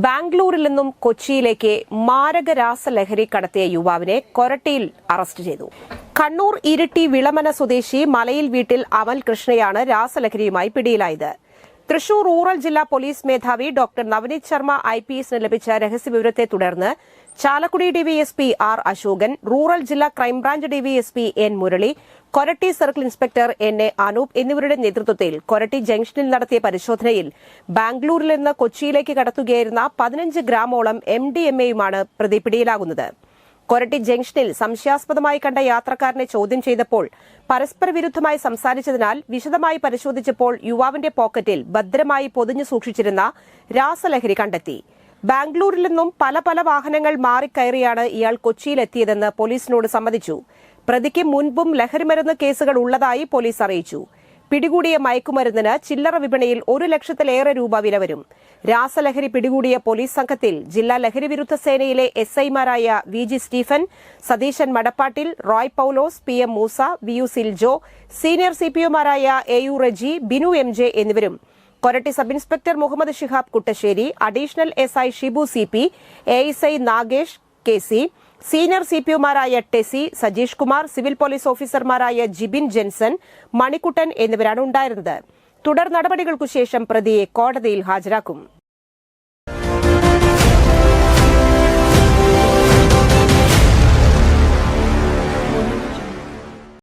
ബാംഗ്ലൂരിൽ നിന്നും കൊച്ചിയിലേക്ക് മാരക രാസലഹരി കടത്തിയ യുവാവിനെ കൊരട്ടിയിൽ അറസ്റ്റ് ചെയ്തു. കണ്ണൂർ ഇരിട്ടി വിളമന സ്വദേശി മലയിൽ വീട്ടിൽ അമൽ കൃഷ്ണയാണ് രാസലഹരിയുമായി പിടിയിലായത്. തൃശൂർ റൂറൽ ജില്ലാ പോലീസ് മേധാവി ഡോക്ടർ നവനീത് ശർമ്മ IPSന് ലഭിച്ച രഹസ്യവിവരത്തെ തുടർന്ന് Chalakudy DYSP R Ashokan, rural ജില്ലാ crime branch DYSP N Murali, Koratty circle inspector NA Anoop എന്നിവരുടെ നേതൃത്വത്തിൽ കൊരട്ടി ജംഗ്ഷനിൽ നടത്തിയ പരിശോധനയിൽ ബാംഗ്ലൂരിൽ നിന്ന് കൊച്ചിയിലേക്ക് കടത്തുകയായിരുന്ന 15 ഗ്രാമോളം MDMAയുമാണ് പ്രതി പിടിയിലാകുന്നത്. കൊരട്ടി ജംഗ്ഷനിൽ സംശയാസ്പദമായി കണ്ട യാത്രക്കാരനെ ചോദ്യം ചെയ്തപ്പോൾ പരസ്പര വിരുദ്ധമായി സംസാരിച്ചതിനാൽ വിശദമായി പരിശോധിച്ചപ്പോൾ യുവാവിന്റെ പോക്കറ്റിൽ ഭദ്രമായി പൊതിഞ്ഞു സൂക്ഷിച്ചിരുന്ന രാസലഹരി കണ്ടെത്തി. ബാംഗ്ലൂരിൽ നിന്നും പല വാഹനങ്ങൾ മാറിക്കയറിയാണ് ഇയാൾ കൊച്ചിയിലെത്തിയതെന്ന് പോലീസിനോട് സമ്മതിച്ചു. പ്രതിക്ക് മുൻപും ലഹരിമരുന്ന് കേസുകൾ ഉള്ളതായി പോലീസ് അറിയിച്ചു. പിടികൂടിയ മയക്കുമരുന്നിന് ചില്ലറ വിപണിയിൽ 1 ലക്ഷത്തിലേറെ രൂപ വില വരും. രാസലഹരി പിടികൂടിയ പോലീസ് സംഘത്തിൽ ജില്ലാ ലഹരി വിരുദ്ധ സേനയിലെ SIമാരായ VG Stephen, Satheeshan Madappattil, Roy Paulose, PM Moosa, VU Siljo, senior CPOമാരായ AU റജി, ബിനു MJ എന്നിവരും, Koratty sub inspector Muhammed Shihab Kuttassery, additional SI Shibu CP, ASI Nagesh KC, senior CPOമാരായ ടെസി, സജീഷ് കുമാർ, സിവിൽ പോലീസ് ഓഫീസർമാരായ ജിബിൻ ജെൻസൺ, മണിക്കുട്ടൻ എന്നിവരാണ് ഉണ്ടായിരുന്നത്. തുടർ നടപടികൾക്കു ശേഷം പ്രതിയെ കോടതിയിൽ ഹാജരാക്കും.